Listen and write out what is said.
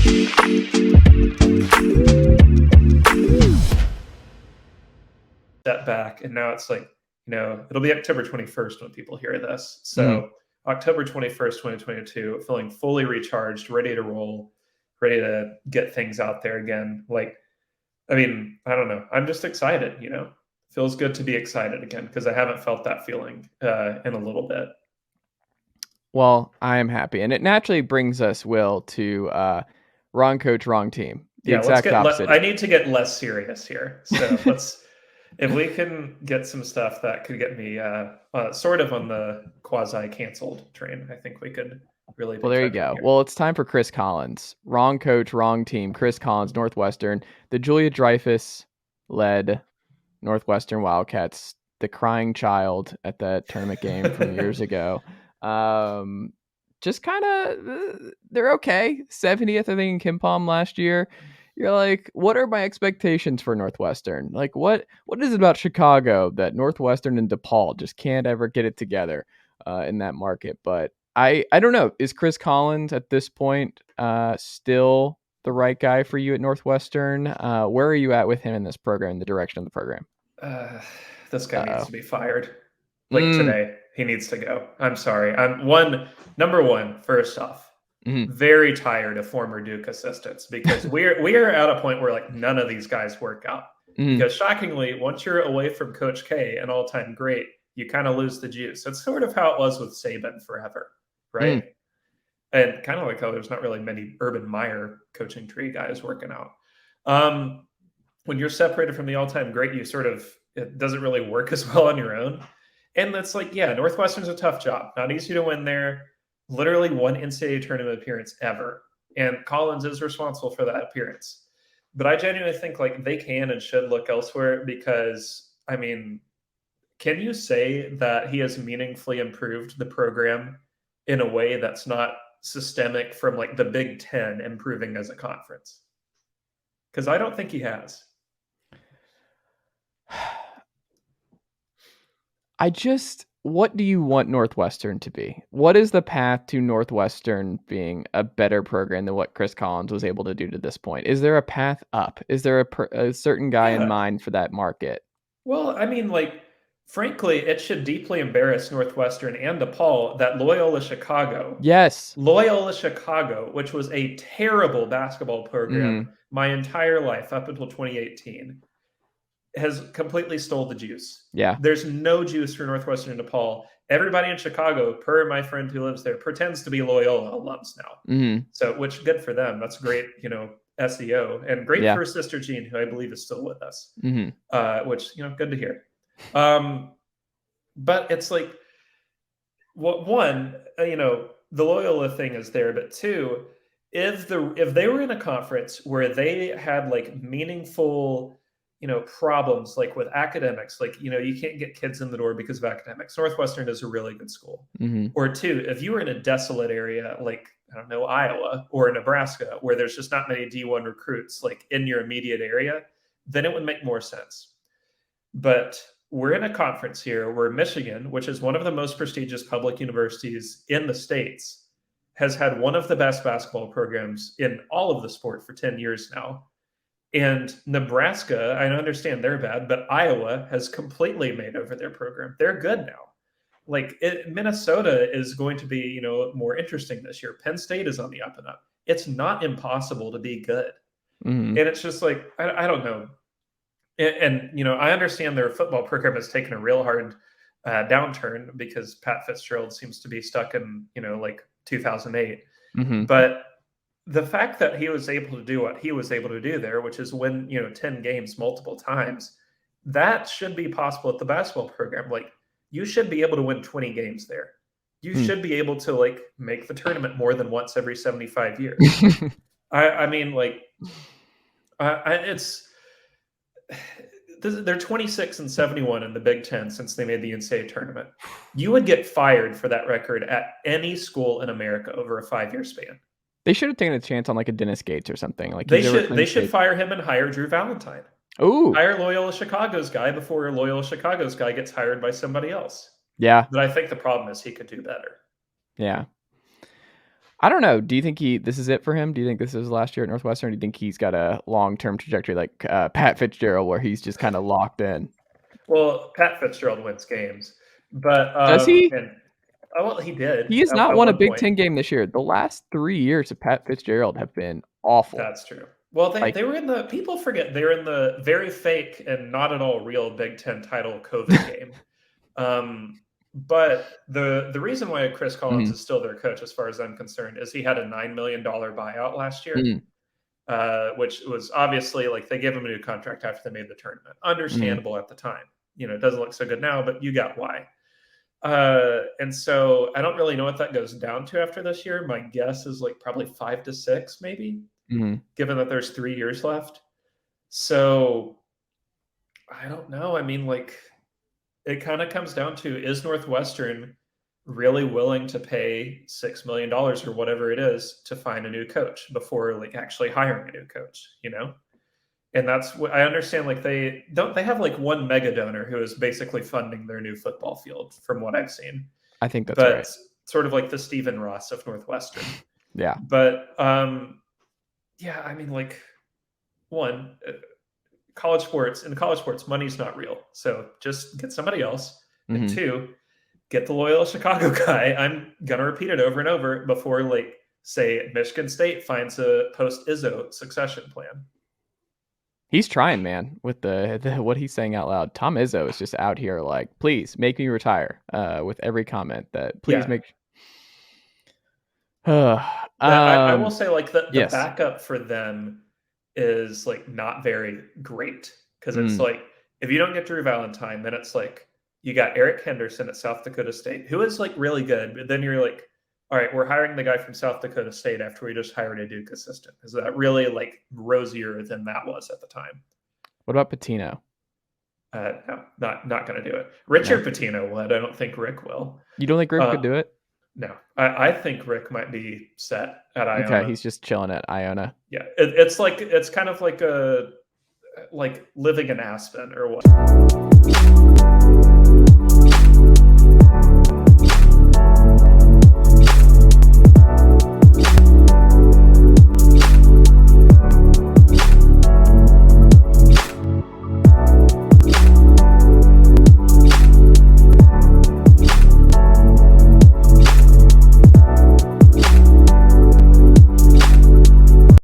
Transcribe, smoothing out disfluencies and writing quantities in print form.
Step back, and now it's like, it'll be October 21st when people hear this. So October 21st, 2022, feeling fully recharged, ready to roll, ready to get things out there again. Like, I mean, I don't know. I'm just excited, Feels good to be excited again because I haven't felt that feeling in a little bit. Well, I am happy. And it naturally brings us, Will, to wrong coach, wrong team. The exact opposite. I need to get less serious here. So if we can get some stuff that could get me sort of on the quasi-canceled train, I think we could really be. Well, there you go. Here. Well, it's time for Chris Collins. Wrong coach, wrong team. Chris Collins, Northwestern. The Julia Dreyfus-led Northwestern Wildcats, the crying child at that tournament game from years ago. Just kind of, they're okay. 70th, I think, in KenPom last year. You're like, what are my expectations for Northwestern? Like, what is it about Chicago that Northwestern and DePaul just can't ever get it together in that market? But I don't know. Is Chris Collins at this point still the right guy for you at Northwestern? Where are you at with him in this program, the direction of the program? This guy needs to be fired. Today, he needs to go. I'm sorry. Number one, first off, very tired of former Duke assistants because we are at a point where like none of these guys work out. Because shockingly, once you're away from Coach K, an all-time great, you kind of lose the juice. It's sort of how it was with Saban forever, right? And kind of like how there's not really many Urban Meyer coaching tree guys working out. When you're separated from the all-time great, it doesn't really work as well on your own. And that's like, yeah, Northwestern's a tough job. Not easy to win there. Literally one NCAA tournament appearance ever. And Collins is responsible for that appearance. But I genuinely think like they can and should look elsewhere because, I mean, can you say that he has meaningfully improved the program in a way that's not systemic from like the Big Ten improving as a conference? Because I don't think he has. What do you want Northwestern to be? What is the path to Northwestern being a better program than what Chris Collins was able to do to this point? Is there a path up? Is there a certain guy in mind for that market? Well, I mean, like, frankly, it should deeply embarrass Northwestern and DePaul that Loyola Chicago, which was a terrible basketball program my entire life up until 2018, has completely stole the juice. Yeah. There's no juice for Northwestern and DePaul. Everybody in Chicago, per my friend who lives there, pretends to be Loyola alums now. So, which good for them. That's great, SEO, and great for Sister Jean, who I believe is still with us, which, good to hear. But it's like, one, the Loyola thing is there, but two, if they were in a conference where they had like meaningful problems like with academics, like, you can't get kids in the door because of academics. Northwestern is a really good school. Or two, if you were in a desolate area, like, I don't know, Iowa or Nebraska, where there's just not many D1 recruits, like in your immediate area, then it would make more sense. But we're in a conference here where Michigan, which is one of the most prestigious public universities in the States, has had one of the best basketball programs in all of the sport for 10 years now. And Nebraska, I understand they're bad, but Iowa has completely made over their program. They're good now. Like Minnesota is going to be, more interesting this year. Penn State is on the up and up. It's not impossible to be good. And it's just like, I don't know. And I understand their football program has taken a real hard downturn because Pat Fitzgerald seems to be stuck in, like 2008. But the fact that he was able to do what he was able to do there, which is win, 10 games multiple times, that should be possible at the basketball program. Like, you should be able to win 20 games there. You should be able to like make the tournament more than once every 75 years. I mean, like, they're 26-71 in the Big Ten since they made the NCAA tournament. You would get fired for that record at any school in America over a 5-year span. They should have taken a chance on like a Dennis Gates or something. Like they should fire him and hire Drew Valentine. Ooh. Hire Loyola Chicago's guy before Loyola Chicago's guy gets hired by somebody else. Yeah. But I think the problem is he could do better. Yeah. I don't know. Do you think this is it for him? Do you think this is his last year at Northwestern? Or do you think he's got a long-term trajectory like Pat Fitzgerald, where he's just kind of locked in? Well, Pat Fitzgerald wins games, but Does he? well, he did He has not at won a one Big point. Ten game this year. The last 3 years of Pat Fitzgerald have been awful. That's true. Well, Like, they were in the people forget they were in the very fake and not at all real Big Ten title COVID game. But the reason why Chris Collins is still their coach, as far as I'm concerned, is he had a $9 million buyout last year, which was obviously like they gave him a new contract after they made the tournament. Understandable at the time. It doesn't look so good now, but you got why. And so I don't really know what that goes down to after this year. My guess is like probably 5 to 6, maybe, given that there's 3 years left. So I don't know. I mean, like, it kind of comes down to, is Northwestern really willing to pay $6 million or whatever it is to find a new coach before like actually hiring a new coach, And that's what I understand. Like they have like one mega donor who is basically funding their new football field from what I've seen. I think that's but right. Sort of like the Stephen Ross of Northwestern. Yeah. But yeah, I mean, like, one, college sports, money's not real. So just get somebody else. And two, get the Loyola Chicago guy. I'm gonna repeat it over and over before, like, say Michigan State finds a post Izzo succession plan. He's trying, man, with the what he's saying out loud. Tom Izzo is just out here like, please make me retire, with every comment that please make. I will say, like, the yes. backup for them is like not very great, because it's like, if you don't get Drew Valentine, then it's like you got Eric Henderson at South Dakota State, who is like really good, but then you're like, all right, we're hiring the guy from South Dakota State after we just hired a Duke assistant. Is that really like rosier than that was at the time? What about Pitino? No, not going to do it. Richard Pitino would. I don't think Rick will. You don't think Rick could do it? No, I think Rick might be set at Iona. Okay, he's just chilling at Iona. Yeah, it's kind of like living in Aspen or what.